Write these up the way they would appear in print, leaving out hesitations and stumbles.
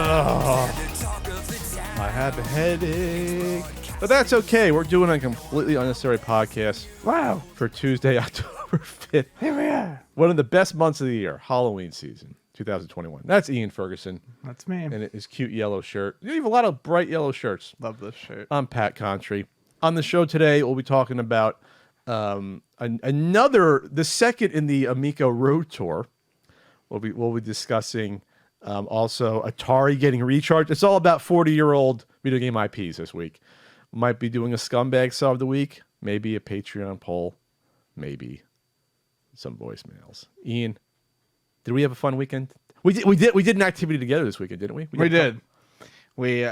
I have a headache. But that's okay. We're doing a completely unnecessary podcast. Wow. For Tuesday, October 5th. Here we are. One of the best months of the year, Halloween season, 2021. That's Ian Ferguson. That's me. And his cute yellow shirt. You have a lot of bright yellow shirts. Love this shirt. I'm Pat Contry. On the show today, we'll be talking about the second in the Amico Road Tour. We'll be discussing also Atari getting recharged. It's all about 40-year-old video game IPs this week. Might be doing a scumbag sub of the week, maybe a Patreon poll, maybe some voicemails. Ian, did we have a fun weekend? We did an activity together this weekend, didn't we? We did. We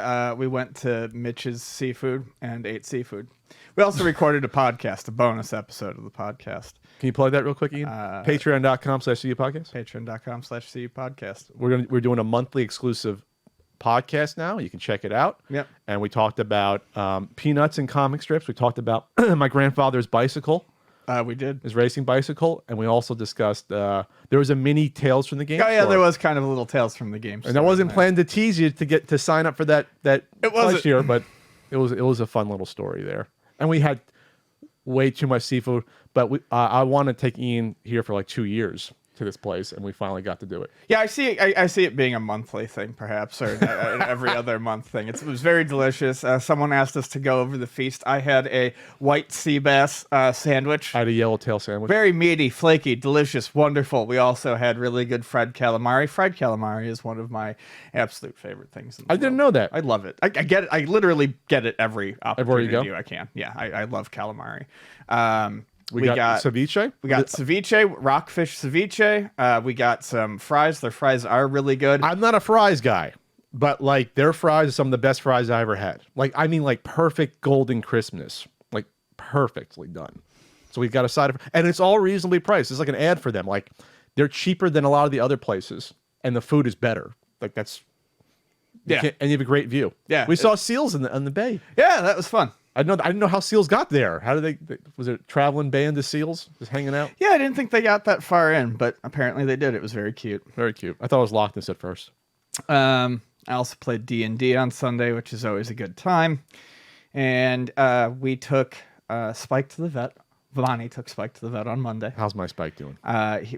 went to Mitch's Seafood and ate seafood. We also recorded a podcast, a bonus episode of the podcast. Can you plug that real quick, Ian? Patreon.com/CU Podcast. Patreon.com/CU Podcast. We're doing a monthly exclusive podcast now. You can check it out. Yep. And we talked about peanuts and comic strips. We talked about my grandfather's bicycle. We did. His racing bicycle. And we also discussed there was a mini Tales from the Game Oh yeah, store. there was kind of a little Tales from the Game And I wasn't planning to tease you to sign up for that it wasn't. year, but it was a fun little story there. And we had way too much seafood, but I want to take Ian here for like 2 years to this place, and we finally got to do it. Yeah, I see it being a monthly thing, perhaps, or an every other month thing. It was very delicious. Someone asked us to go over the feast. I had a white sea bass sandwich. I had a yellowtail sandwich. Very meaty, flaky, delicious, wonderful. We also had really good fried calamari. Fried calamari is one of my absolute favorite things in the world. Didn't know that. I love it. I get it. I literally get it every opportunity Everywhere you go? I can. Yeah, I love calamari. We got ceviche. We got ceviche, rockfish ceviche. We got some fries. Their fries are really good. I'm not a fries guy, but like their fries are some of the best fries I ever had. Like, I mean, like perfect golden crispness, like perfectly done. So we've got a side of, and it's all reasonably priced. It's like an ad for them. Like they're cheaper than a lot of the other places, and the food is better. Like that's, and you have a great view. Yeah, we saw seals on the bay. Yeah, that was fun. I didn't know how seals got there. How did they was it a traveling band of seals just hanging out? Yeah, I didn't think they got that far in, but apparently they did. It was very cute. Very cute. I thought it was Loch Ness at first. I also played D&D on Sunday, which is always a good time. And we took Spike to the vet. Vani took Spike to the vet on Monday. How's my Spike doing?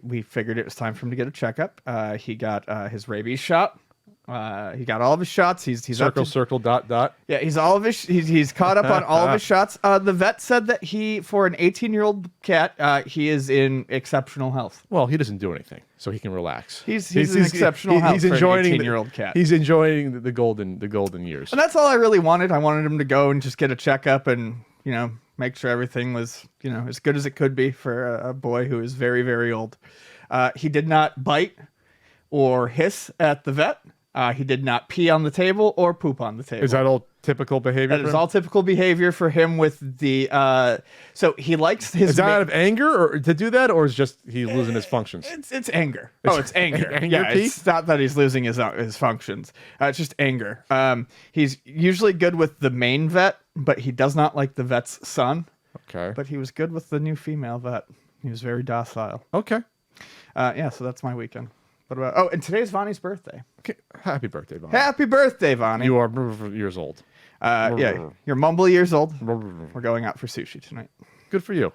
We figured it was time for him to get a checkup. He got his rabies shot. He got all of his shots. He's circle, dot. Yeah, he's caught up on all of his shots. The vet said that for an 18-year-old cat, he is in exceptional health. Well, he doesn't do anything, so he can relax. He's in exceptional health for an 18-year-old cat. He's enjoying the golden years. And that's all I really wanted. I wanted him to go and just get a checkup and, make sure everything was, as good as it could be for a boy who is very, very old. He did not bite or hiss at the vet. He did not pee on the table or poop on the table. Is that all typical behavior? That is all typical behavior for him with the... so he likes his... Is that out of anger or to do that, or is just he losing his functions? It's anger. It's anger. Anger Pee? It's not that he's losing his functions. It's just anger. He's usually good with the main vet, but he does not like the vet's son. Okay. But he was good with the new female vet. He was very docile. Okay. So that's my weekend. And today's Vani's birthday. Okay. Happy birthday, Vani. Happy birthday, Vani. You are years old. You're mumble years old. We're going out for sushi tonight. Good for you.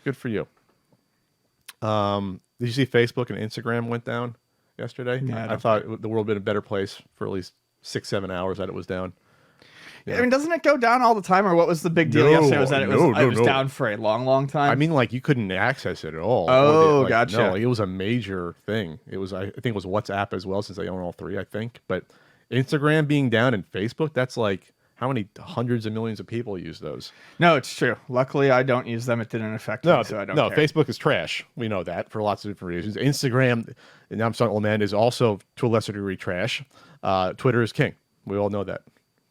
Good for you. Did you see Facebook and Instagram went down yesterday? Yeah, I thought the world would be in a better place for at least 6-7 hours that it was down. Yeah. I mean, doesn't it go down all the time, or what was the big deal yesterday? Was that it was down for a long, long time? I mean, like you couldn't access it at all. Oh, gotcha. No, it was a major thing. It was, I think, it was WhatsApp as well, since they own all three. I think, but Instagram being down and Facebook, that's like how many hundreds of millions of people use those? No, it's true. Luckily, I don't use them. It didn't affect me, so I don't care. Facebook is trash. We know that for lots of different reasons. Instagram, and I'm sorry, old man, is also to a lesser degree trash. Twitter is king. We all know that.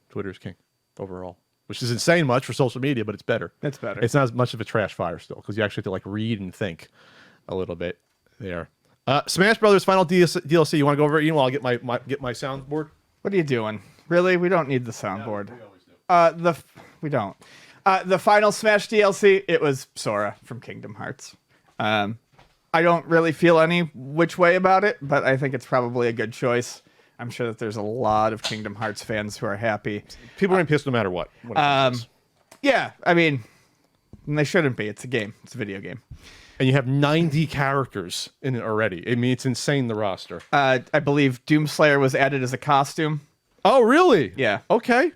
Twitter is king overall, which isn't saying much for social media, but it's better. It's better. It's not as much of a trash fire still, because you actually have to like read and think a little bit there. Smash Brothers final DLC. You want to go over it, Ian, while I get my soundboard? What are you doing? Really? We don't need the soundboard. No, we always do. We don't. The final Smash DLC, it was Sora from Kingdom Hearts. I don't really feel any which way about it, but I think it's probably a good choice. I'm sure that there's a lot of Kingdom Hearts fans who are happy. People are gonna be pissed no matter what. when it comes to this. Yeah, I mean, they shouldn't be. It's a game. It's a video game. And you have 90 characters in it already. I mean, it's insane, the roster. I believe Doomslayer was added as a costume. Oh, really? Yeah. Okay.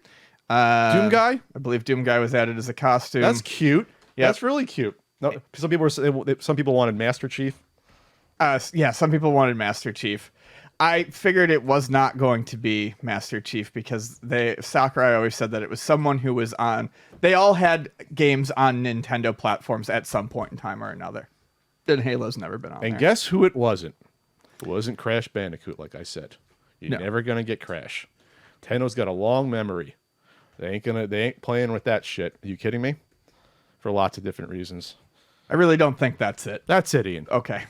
Doomguy? I believe Doomguy was added as a costume. That's cute. Yep. That's really cute. No, some people wanted Master Chief. Yeah, some people wanted Master Chief. I figured it was not going to be Master Chief because Sakurai always said that it was someone who was on. They all had games on Nintendo platforms at some point in time or another. And Halo's never been on And there. guess who it wasn't? It wasn't Crash Bandicoot, like I said. You're No. never gonna get Crash. Nintendo's got a long memory. They ain't playing with that shit. Are you kidding me? For lots of different reasons. I really don't think that's it. That's it, Ian. Okay.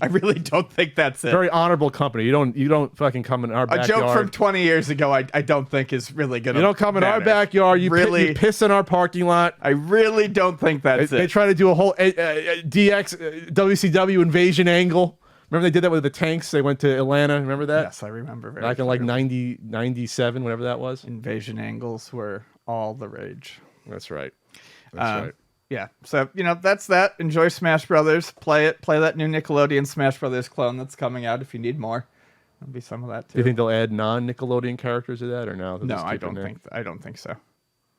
I really don't think that's it. Very honorable company. You don't fucking come in our A backyard. joke from 20 years ago, I don't think is really going to You don't come in our backyard. You really you piss in our parking lot. I really don't think that's They it. try to do a whole DX WCW invasion angle. Remember they did that with the tanks? They went to Atlanta. Remember that? Yes, I remember very Back in like clearly. 97, whatever that was. Invasion angles were all the rage. That's right. That's right. Yeah, so that's that. Enjoy Smash Brothers. Play it. Play that new Nickelodeon Smash Brothers clone that's coming out. If you need more, there'll be some of that too. Do you think they'll add non-Nickelodeon characters to that, or no? No, I don't think. I don't think so.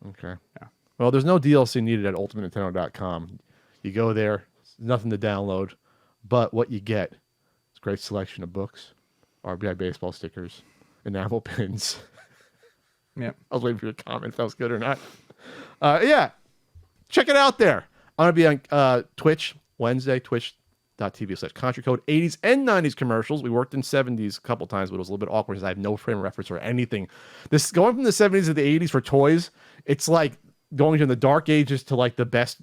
Okay. Yeah. Well, there's no DLC needed at ultimatenintendo.com. You go there, nothing to download, but what you get is a great selection of books, RBI baseball stickers, enamel pins. Yeah. I was waiting for your comment if that was good or not. Yeah. Check it out there. I'm going to be on Twitch Wednesday, twitch.tv/Contra Code. 80s and 90s commercials. We worked in 70s a couple times, but it was a little bit awkward because I have no frame of reference or anything. This going from the 70s to the 80s for toys, it's like going from the dark ages to like the best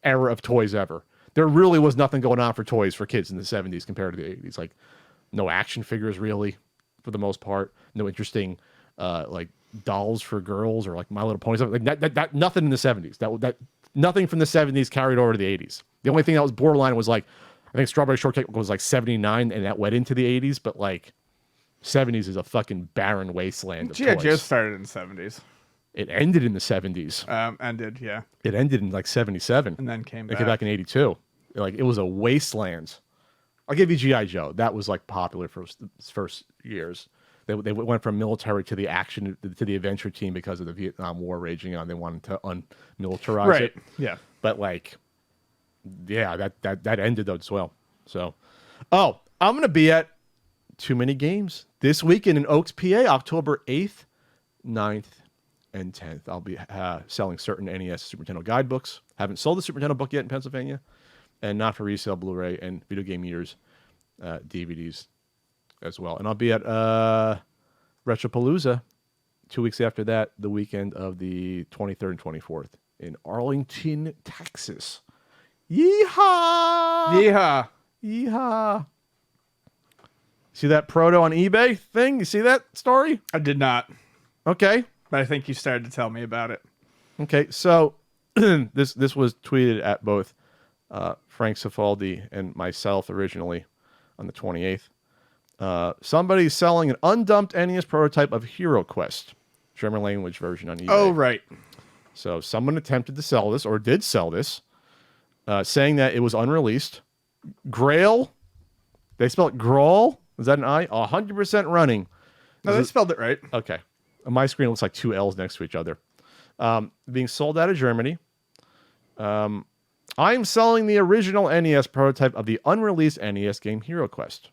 era of toys ever. There really was nothing going on for toys for kids in the 70s compared to the 80s. Like no action figures really, for the most part. No interesting like dolls for girls or like My Little Pony stuff. Like that nothing in the 70s. That nothing from the 70s carried over to the 80s. The only thing that was borderline was like I think Strawberry Shortcake was like 79 and that went into the 80s, but like 70s is a fucking barren wasteland of G.I. toys. Joe started in the 70s. It ended in the 70s. Ended, yeah. It ended in like 77. And then came It back. came back in 82. Like it was a wasteland. I'll give you G.I. Joe. That was like popular for its first years. They went from military to the action to the adventure team because of the Vietnam War raging on. They wanted to unmilitarize Right. it. Yeah. But like, yeah, that ended as well. So, I'm gonna be at Too Many Games this weekend in Oaks, PA, October 8th, 9th, and 10th. I'll be selling certain NES Super Nintendo guidebooks. Haven't sold the Super Nintendo book yet in Pennsylvania, and not for resale Blu-ray and Video Game Meters DVDs as well. And I'll be at Retropalooza 2 weeks after that, the weekend of the 23rd and 24th in Arlington, Texas. Yeehaw! Yeehaw. Yeehaw! See that proto on eBay thing? You see that story? I did not, Okay. but I think you started to tell me about it. Okay. So this was tweeted at both Frank Cifaldi and myself originally on the 28th. Somebody's selling an undumped NES prototype of Hero Quest, German language version on eBay. Oh, right. So someone attempted to sell this or did sell this, saying that it was unreleased. Grail, they spell it Grawl. Is that an I? 100% running. No, they spelled it right. Okay. On my screen, it looks like two L's next to each other. Being sold out of Germany. I'm selling the original NES prototype of the unreleased NES game Hero Quest.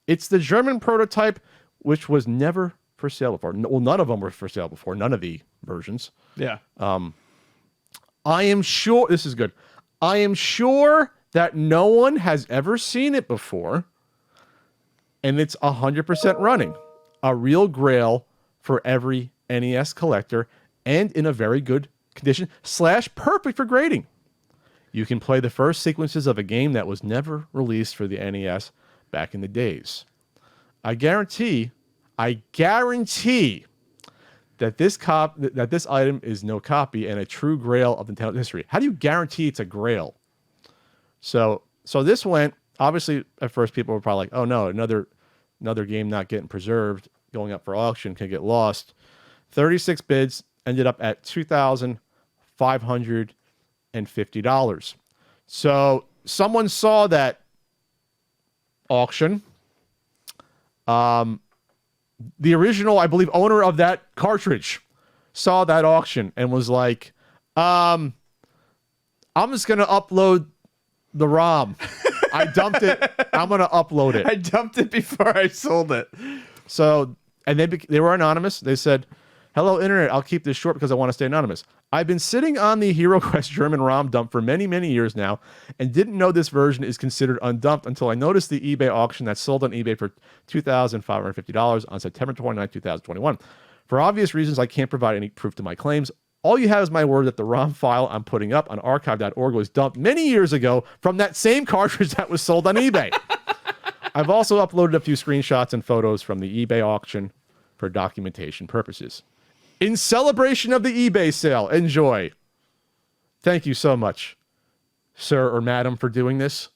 It's the German prototype, which was never for sale before. Well, none of them were for sale before. None of the versions. Yeah. I am sure, this is good. I am sure that no one has ever seen it before. And it's 100% running. A real grail for every NES collector and in a very good condition / perfect for grading. You can play the first sequences of a game that was never released for the NES back in the days. I guarantee that this item is no copy and a true grail of Nintendo history. How do you guarantee it's a grail? So this went, obviously at first people were probably like, oh no, another game not getting preserved going up for auction can get lost. 36 bids ended up at $2,550. So someone saw that auction. The original, I believe, owner of that cartridge saw that auction and was like, I'm just going to upload the ROM. I dumped it. I'm going to upload it. I dumped it before I sold it. So, and they were anonymous. They said, hello, internet. I'll keep this short because I want to stay anonymous. I've been sitting on the HeroQuest German ROM dump for many, many years now and didn't know this version is considered undumped until I noticed the eBay auction that sold on eBay for $2,550 on September 29, 2021. For obvious reasons, I can't provide any proof to my claims. All you have is my word that the ROM file I'm putting up on archive.org was dumped many years ago from that same cartridge that was sold on eBay. I've also uploaded a few screenshots and photos from the eBay auction for documentation purposes. In celebration of the eBay sale, enjoy. Thank you so much, sir or madam, for doing this.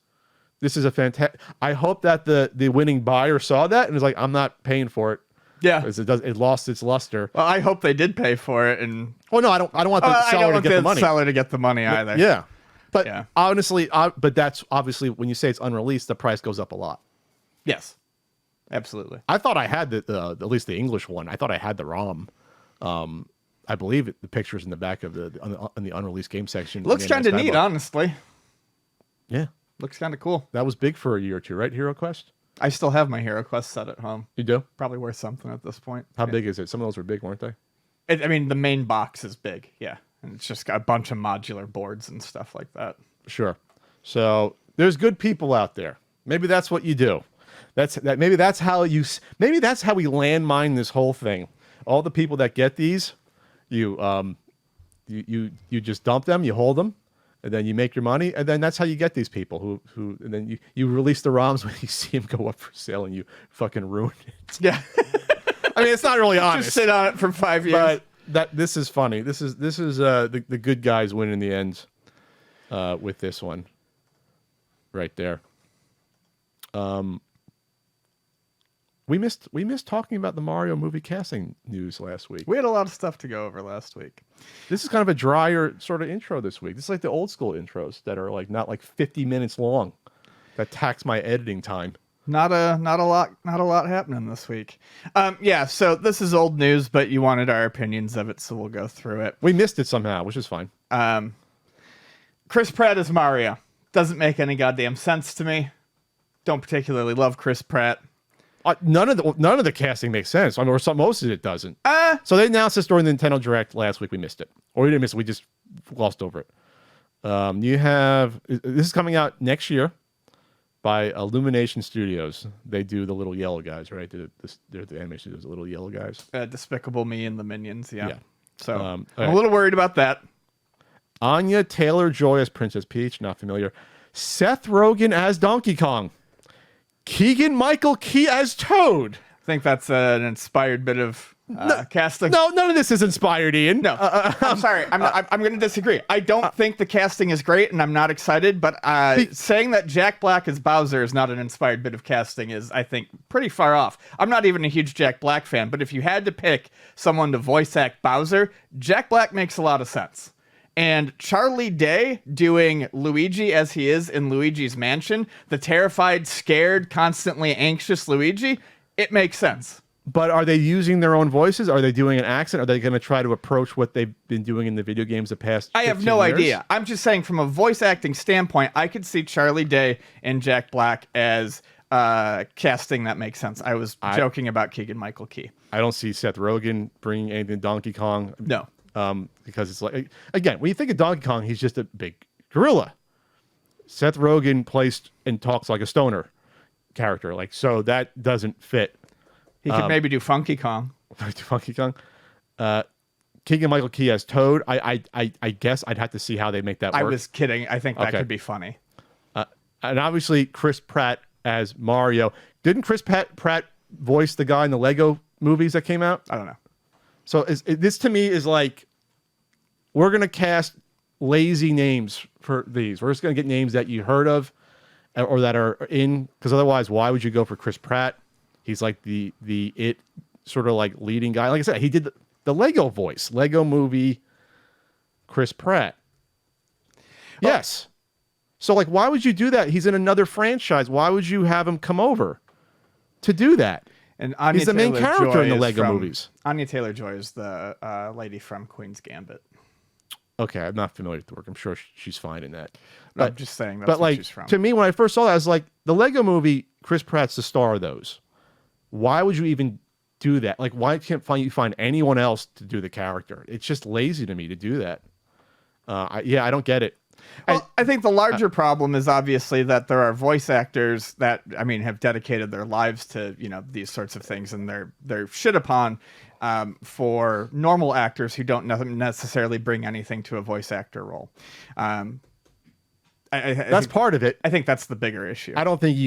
This is a fantastic... I hope that the winning buyer saw that and was like, I'm not paying for it. Yeah, because it lost its luster. Well, I hope they did pay for it, and no, I don't want the seller to get the money. Seller to get the money either. Yeah, but honestly, but that's obviously when you say it's unreleased, the price goes up a lot. Yes, absolutely. I thought I had at least the English one. I thought I had the ROM. I believe the pictures in the back of in the unreleased game section. Looks kind of neat, honestly. Yeah, looks kind of cool. That was big for a year or two, right? HeroQuest. I still have my HeroQuest set at home. You do? Probably worth something at this point. How big is it? Some of those were big, weren't they? I mean, the main box is big, yeah. And it's just got a bunch of modular boards and stuff like that. Sure. So there's good people out there. Maybe that's what you do. Maybe that's how we landmine this whole thing. All the people that get these, you just dump them, you hold them, and then you make your money, and then that's how you get these people who and then you release the ROMs when you see them go up for sale and you fucking ruin it. Yeah. I mean, it's not really honest. Just sit on it for 5 years. But this is funny. This is the good guys win in the end with this one right there. We missed talking about the Mario movie casting news last week. We had a lot of stuff to go over last week. This is kind of a drier sort of intro this week. This is like the old school intros that are like not like 50 minutes long. That tax my editing time. Not a lot happening this week. Yeah, so this is old news, but you wanted our opinions of it, so we'll go through it. We missed it somehow, which is fine. Chris Pratt as Mario. Doesn't make any goddamn sense to me. Don't particularly love Chris Pratt. None of the casting makes sense. I mean, most of it doesn't. So they announced this during the Nintendo Direct last week. We missed it, or we didn't miss it. We just glossed over it. This is coming out next year by Illumination Studios. They do the little yellow guys, right? They're the animation studios, the little yellow guys. Despicable Me and the Minions. Yeah. So I'm right. a little worried about that. Anya Taylor-Joy as Princess Peach. Not familiar. Seth Rogen as Donkey Kong. Keegan-Michael Key as Toad. I think that's an inspired bit of casting. No, none of this is inspired, Ian. No, I'm sorry. I'm going to disagree. I don't think the casting is great, and I'm not excited. But saying that Jack Black as Bowser is not an inspired bit of casting is, I think, pretty far off. I'm not even a huge Jack Black fan, but if you had to pick someone to voice act Bowser, Jack Black makes a lot of sense. And Charlie Day doing Luigi as he is in Luigi's Mansion, the terrified, scared, constantly anxious Luigi, it makes sense. But are they using their own voices? Are they doing an accent? Are they going to try to approach what they've been doing in the video games the past 15 I have no years? idea. I'm just saying from a voice acting standpoint, I could see Charlie Day and Jack Black as casting that makes sense. I was joking about Keegan-Michael Key. I don't see Seth Rogen bringing anything to Donkey Kong. No. Because it's like, again, when you think of Donkey Kong, he's just a big gorilla. Seth Rogen plays and talks like a stoner character, so that doesn't fit. He could maybe do Funky Kong. Funky Kong. Keegan-Michael Key as Toad. I guess I'd have to see how they make that work. I was kidding. I think that could be funny. And obviously Chris Pratt as Mario. Didn't Chris Pratt voice the guy in the Lego movies that came out? I don't know. So this to me is like, we're going to cast lazy names for these. We're just going to get names that you heard of or that are in, because otherwise, why would you go for Chris Pratt? He's like the sort of like leading guy. Like I said, he did the Lego voice, Lego movie, Chris Pratt. Yes. So like, why would you do that? He's in another franchise. Why would you have him come over to do that? And Anya He's the main character Taylor-Joy in the is Lego from- movies. Anya Taylor-Joy is the lady from Queen's Gambit. Okay, I'm not familiar with the work. I'm sure she's fine in that. I'm just saying that's But what like, she's from. to me, when I first saw that, I was like, the Lego movie, Chris Pratt's the star of those. Why would you even do that? Like, why can't you find anyone else to do the character? It's just lazy to me to do that. I don't get it. Well, I think the larger problem is obviously that there are voice actors that, I mean, have dedicated their lives to, these sorts of things, and they're shit upon for normal actors who don't necessarily bring anything to a voice actor role. That's part of it. I think that's the bigger issue. I don't think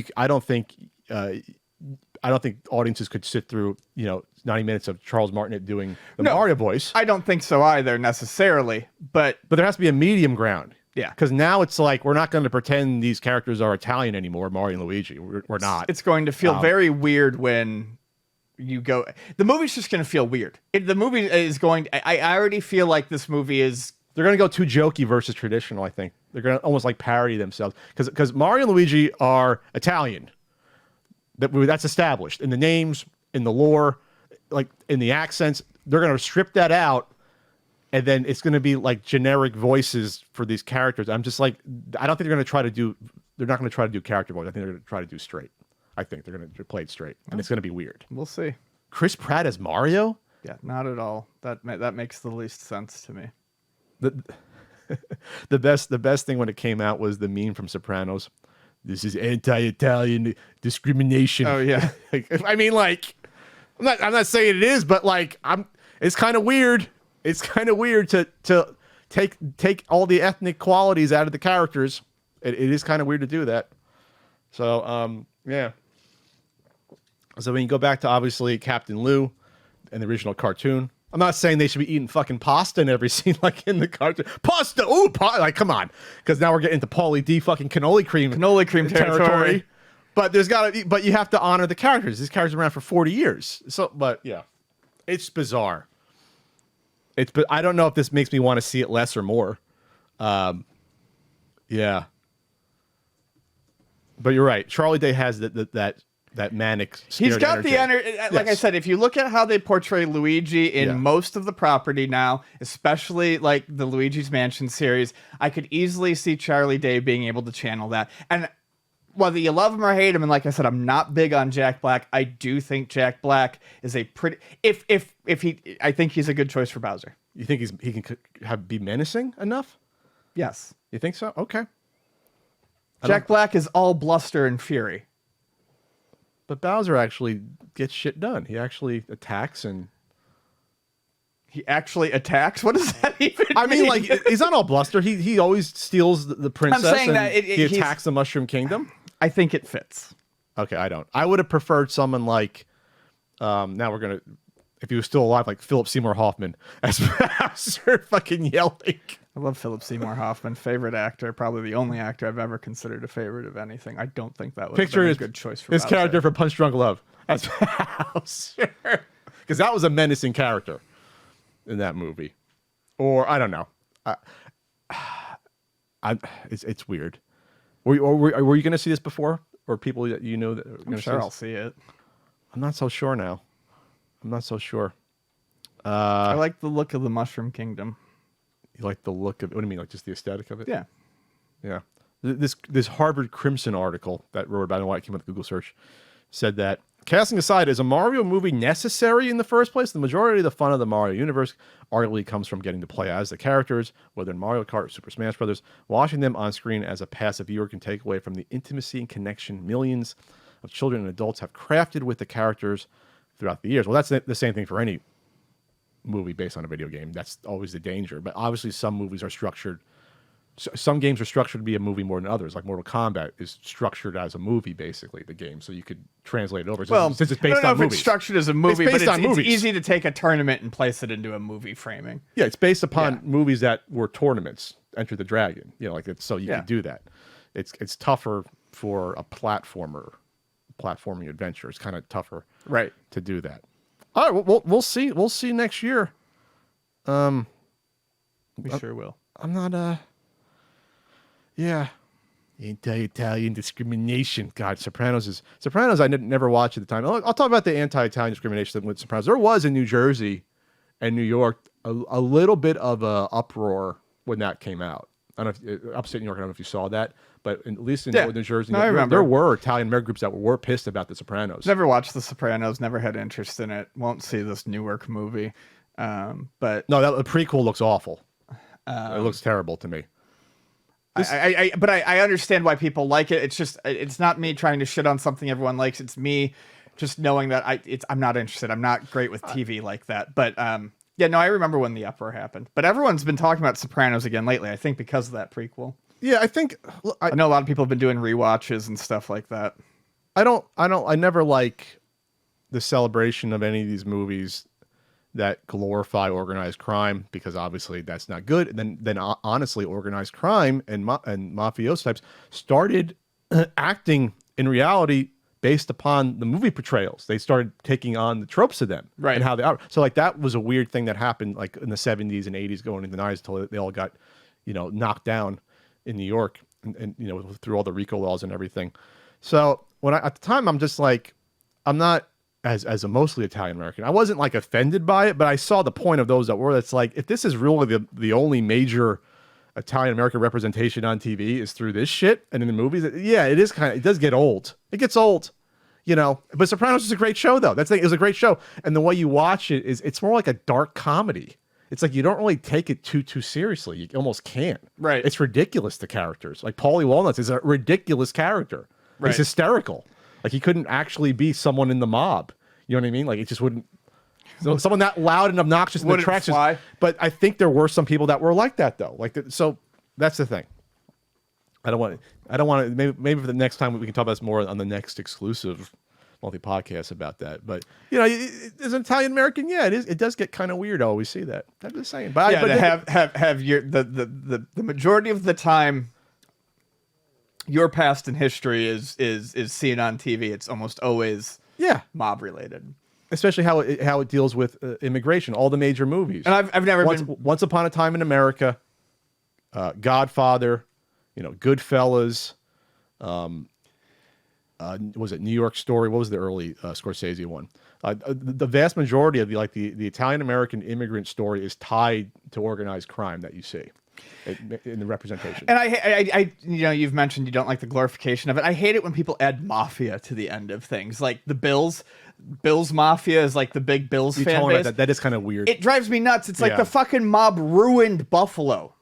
audiences could sit through 90 minutes of Charles Martinet doing the Mario voice. I don't think so either necessarily, but But there has to be a medium ground. Yeah. Because now it's like, we're not going to pretend these characters are Italian anymore, Mario and Luigi. We're not. it's going to feel very weird when you go. The movie's just going to feel weird. The movie is going. I already feel like this movie is. They're going to go too jokey versus traditional, I think. They're going to almost like parody themselves. Because Mario and Luigi are Italian. That's established. In the names, in the lore, like in the accents. They're going to strip that out. And then it's going to be like generic voices for these characters. I'm just like, I don't think they're going to try to do, they're not going to try to do character voice. I think they're going to try to do straight. I think they're going to play it straight. And it's going to be weird. We'll see. Chris Pratt as Mario? Yeah, not at all. That makes the least sense to me. The best thing when it came out was the meme from Sopranos. This is anti-Italian discrimination. Oh yeah. I mean, like, I'm not saying it is, but like, it's kind of weird. It's kind of weird to take all the ethnic qualities out of the characters. It is kind of weird to do that. So, yeah. So when you go back to, obviously, Captain Lou and the original cartoon, I'm not saying they should be eating fucking pasta in every scene like in the cartoon. Pasta! Ooh, like, come on. Because now we're getting into Pauly D fucking cannoli cream territory. But but you have to honor the characters. These characters are around for 40 years. So, but yeah, it's bizarre. But I don't know if this makes me want to see it less or more. Yeah. But you're right. Charlie Day has that manic. He's got energy. the energy. Like I said, if you look at how they portray Luigi in most of the property now, especially like the Luigi's Mansion series, I could easily see Charlie Day being able to channel that. And whether you love him or hate him, and like I said, I'm not big on Jack Black. I do think Jack Black is a pretty. I think he's a good choice for Bowser. You think he can be menacing enough? Yes. You think so? Okay. Jack Black is all bluster and fury. But Bowser actually gets shit done. He actually attacks and. He actually attacks? What does that even mean? I mean, like, he's not all bluster. He always steals the princess. I'm saying and that he attacks the Mushroom Kingdom. I think it fits. Okay, I don't. I would have preferred someone like. Now we're gonna. If he was still alive, like Philip Seymour Hoffman as Bowser, fucking yelling. I love Philip Seymour Hoffman, favorite actor, probably the only actor I've ever considered a favorite of anything. I don't think that would have been a good choice for his Bowser. character for Punch Drunk Love as Bowser, because that was a menacing character in that movie. Or I don't know. It's weird. Were you going to see this before, or people that you know that? I'm sure I'll see it. I'm not so sure now. I'm not so sure. I like the look of the Mushroom Kingdom. You like the look of? What do you mean, like just the aesthetic of it? Yeah. Yeah. This Harvard Crimson article that wrote about it, why it came with Google search, said that casting aside, is a Mario movie necessary in the first place? The majority of the fun of the Mario universe arguably comes from getting to play as the characters, whether in Mario Kart or Super Smash Bros. Watching them on screen as a passive viewer can take away from the intimacy and connection millions of children and adults have crafted with the characters throughout the years. Well, that's the same thing for any movie based on a video game. That's always the danger. But obviously some movies are structured. Some games are structured to be a movie more than others. Like Mortal Kombat is structured as a movie, basically, the game. So you could translate it over. Well, since it's based I don't know on if movies. it's structured as a movie, It's but based on it's movies. easy to take a tournament and place it into a movie framing. Yeah, it's based upon movies that were tournaments. Enter the Dragon. You know, like it's so you can do that. It's tougher for a platforming adventure. It's kind of tougher Right. to do that. All right, we'll see. We'll see next year. We sure will. I'm not. Yeah. Anti-Italian discrimination. God, Sopranos. I never watched at the time. I'll talk about the anti-Italian discrimination with Sopranos. There was in New Jersey and New York a little bit of a uproar when that came out. I don't know if upstate New York. I don't know if you saw that, but at least in New Jersey, I remember. There were Italian American groups that were pissed about the Sopranos. Never watched the Sopranos. Never had interest in it. Won't see this Newark movie. But no, the prequel looks awful. It looks terrible to me. But I understand why people like it. It's just, it's not me trying to shit on something everyone likes. It's me just knowing that I'm not interested. I'm not great with TV like that. But yeah, no, I remember when the uproar happened. But everyone's been talking about Sopranos again lately, I think because of that prequel. Yeah, I think I know a lot of people have been doing rewatches and stuff like that. I never like the celebration of any of these movies that glorify organized crime, because obviously that's not good. And then honestly, organized crime and mafioso types started acting in reality based upon the movie portrayals. They started taking on the tropes of them, right? And how they are. So like that was a weird thing that happened like in the 70s and 80s going into the 90s until they all got, knocked down in New York and through all the RICO laws and everything. So when at the time, I'm just like, I'm not as a mostly Italian American. I wasn't like offended by it, but I saw the point of those that were. That's like, if this is really the only major Italian American representation on TV is through this shit and in the movies, yeah, it does get old. It gets old, But Sopranos is a great show, though. It was a great show, and the way you watch it it's more like a dark comedy. It's like you don't really take it too seriously. You almost can't. Right. It's ridiculous. The characters, like Paulie Walnuts, is a ridiculous character. Right. He's hysterical. Like he couldn't actually be someone in the mob. You know what I mean? Like it just wouldn't. So someone that loud and obnoxious and attractive. But I think there were some people that were like that though. So that's the thing. I don't want to. Maybe for the next time we can talk about this more on the next exclusive multi-podcast about that. But as an Italian American, yeah, it is. It does get kind of weird. I always see that. I'm just saying. But have your the majority of the time, your past in history is seen on TV. It's almost always mob related, especially how it deals with immigration. All the major movies. And I've never been Once Upon a Time in America, Godfather, Goodfellas. Was it New York Story? What was the early Scorsese one? The vast majority of the Italian American immigrant story is tied to organized crime that you see in the representation. And I you've mentioned you don't like the glorification of it. I hate it when people add mafia to the end of things, like the Bills Mafia is like the big Bills fan base. That is kind of weird. It drives me nuts. It's like the fucking mob ruined Buffalo.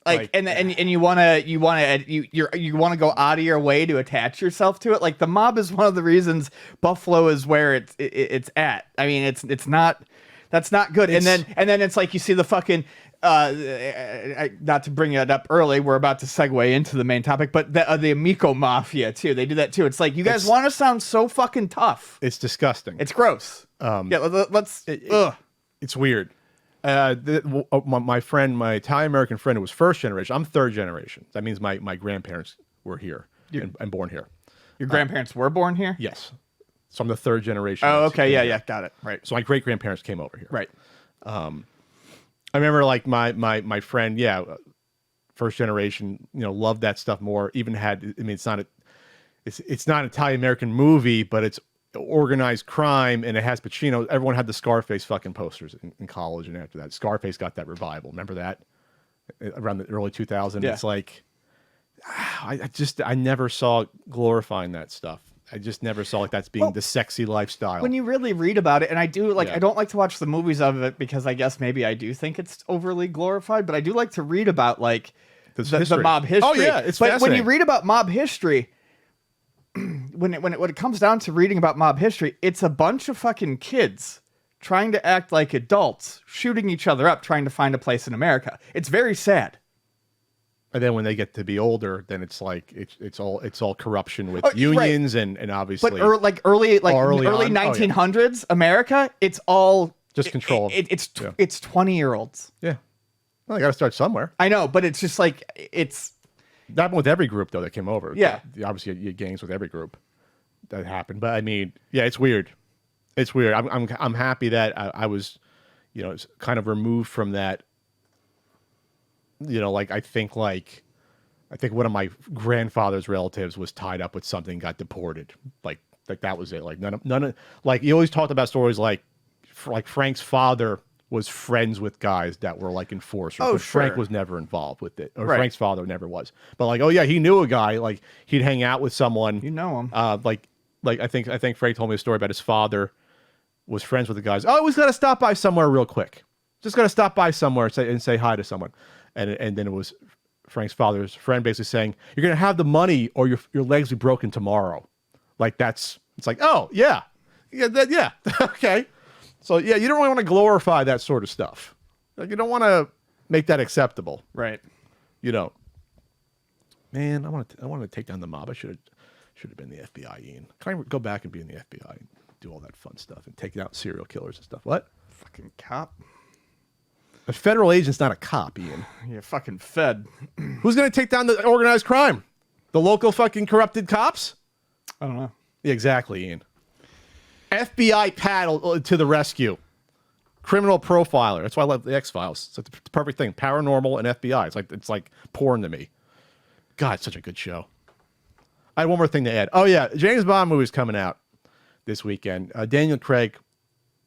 And you want to go out of your way to attach yourself to it. Like the mob is one of the reasons Buffalo is where it's at. I mean, it's not, that's not good. And then it's like you see the fucking not to bring it up early, we're about to segue into the main topic, but the Amico Mafia too. They do that too. It's like you guys want to sound so fucking tough. It's disgusting. It's gross. It's weird. My friend, my Italian American friend, who was first generation. I'm third generation. That means my grandparents were here and born here. Your grandparents were born here? Yes. So I'm the third generation. Oh, okay. Yeah. Got it. Right. So my great grandparents came over here. Right. I remember like my friend, first generation, loved that stuff more. Even had, I mean, it's not an Italian American movie, but it's organized crime, and it has Pacino. Everyone had the Scarface fucking posters in college, and after that, Scarface got that revival. Remember that around the early 2000s? Yeah. It's like I never saw glorifying that stuff. I just never saw like that's being the sexy lifestyle. When you really read about it, and I do like, I don't like to watch the movies of it because I guess maybe I do think it's overly glorified, but I do like to read about like the mob history. Oh yeah, it's fascinating. When you read about mob history, when it comes down to reading about mob history, it's a bunch of fucking kids trying to act like adults, shooting each other up, trying to find a place in America. It's very sad. And then when they get to be older, then it's like it's all corruption with unions and obviously. But early 1900s America, it's all just control. It's 20-year-olds. Yeah, well, I got to start somewhere. I know, but it's just like it's. That happened with every group though that came over. Yeah, obviously you had gangs with every group that happened. But I mean, yeah, it's weird. It's weird. I'm happy that I was, kind of removed from that. Like I think one of my grandfather's relatives was tied up with something, got deported. Like that was it. Like none of like you always talked about stories like Frank's father was friends with guys that were like enforcers. Oh, but sure. Frank was never involved with it, or Right. Frank's father never was. But like, oh yeah, he knew a guy. Like he'd hang out with someone. You know him. Like I think Frank told me a story about his father was friends with the guys. Oh, he's got to stop by somewhere real quick. Just got to stop by somewhere and say hi to someone. And then it was Frank's father's friend basically saying, "You're gonna have the money, or your legs will be broken tomorrow." Like it's like, oh yeah, yeah, okay. So yeah, you don't really want to glorify that sort of stuff. Like you don't want to make that acceptable, Right. Man, I wanted to take down the mob. I should have been the FBI, Ian. Can I go back and be in the FBI and do all that fun stuff and take out serial killers and stuff? What? Fucking cop. A federal agent's not a cop, Ian. You're fucking fed. Who's going to take down the organized crime? The local fucking corrupted cops? I don't know. Yeah, exactly, Ian. FBI paddle to the rescue. Criminal profiler. That's why I love the X-Files. It's like the perfect thing. Paranormal and FBI. It's like porn to me. God, it's such a good show. I had one more thing to add. Oh yeah, James Bond movie's coming out this weekend. Daniel Craig,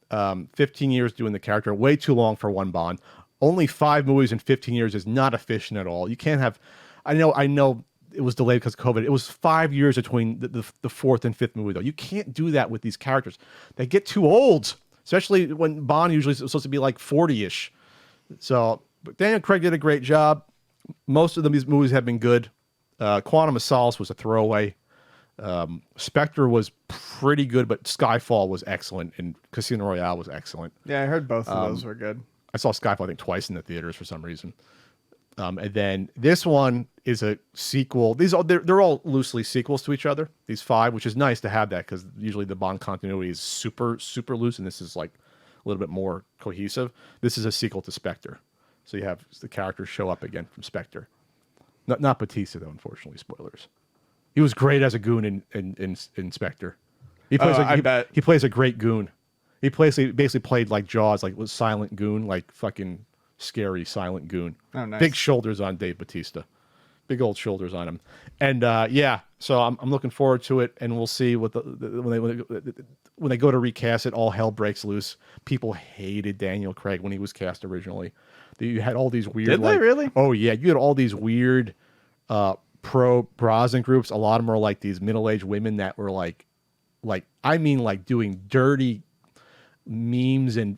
15 years doing the character, way too long for one Bond. Only 5 movies in 15 years is not efficient at all. You can't have. I know it was delayed because of COVID. It was 5 years between the fourth and fifth movie though. You can't do that with these characters. They get too old, especially when Bond usually is supposed to be like 40-ish. So, but Daniel Craig did a great job. Most of these movies have been good. Quantum of Solace was a throwaway. Spectre was pretty good, but Skyfall was excellent, and Casino Royale was excellent. Yeah, I heard both of those were good. I saw Skyfall, I think, twice in the theaters for some reason. And then this one is a sequel. They're all loosely sequels to each other, these 5, which is nice to have that because usually the Bond continuity is super, super loose, and this is like a little bit more cohesive. This is a sequel to Spectre. So you have the characters show up again from Spectre. Not Batista, though, unfortunately. Spoilers. He was great as a goon in Spectre. He plays a great goon. He basically played like Jaws, like was silent goon, like fucking scary silent goon. Oh, nice. Big shoulders on Dave Batista. Big old shoulders on him. And yeah, so I'm looking forward to it, and we'll see what when they go to recast it, all hell breaks loose. People hated Daniel Craig when he was cast originally. You had all these weird. Did they really? Oh yeah, you had all these weird pro Brosnan groups. A lot of them are like these middle-aged women that were like doing dirty memes and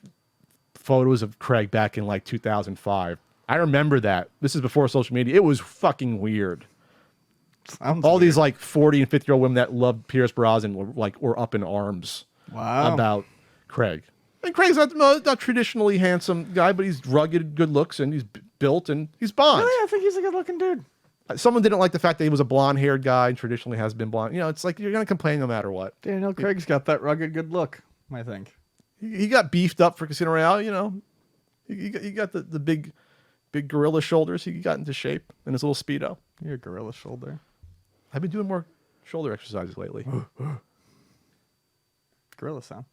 photos of Craig back in like 2005. I remember that. This is before social media. It was fucking weird. Sounds all weird. these like 40 and 50-year-old women that loved Pierce Brosnan were up in arms. Wow. About Craig. And Craig's not traditionally handsome guy, but he's rugged, good looks, and he's built, and he's Bond. Really? I think he's a good-looking dude. Someone didn't like the fact that he was a blonde-haired guy and traditionally has been blonde. It's like you're going to complain no matter what. Daniel Craig's got that rugged good look, I think. He got beefed up for Casino Royale, He got the big gorilla shoulders. He got into shape in his little Speedo. You're a gorilla shoulder. I've been doing more shoulder exercises lately. Gorilla sound.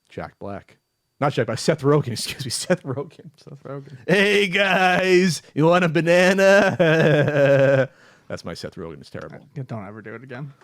Jack Black. Not Jack Black, Seth Rogen. Excuse me, Seth Rogen. Seth Rogen. Hey, guys, you want a banana? That's my Seth Rogen. It's terrible. Don't ever do it again.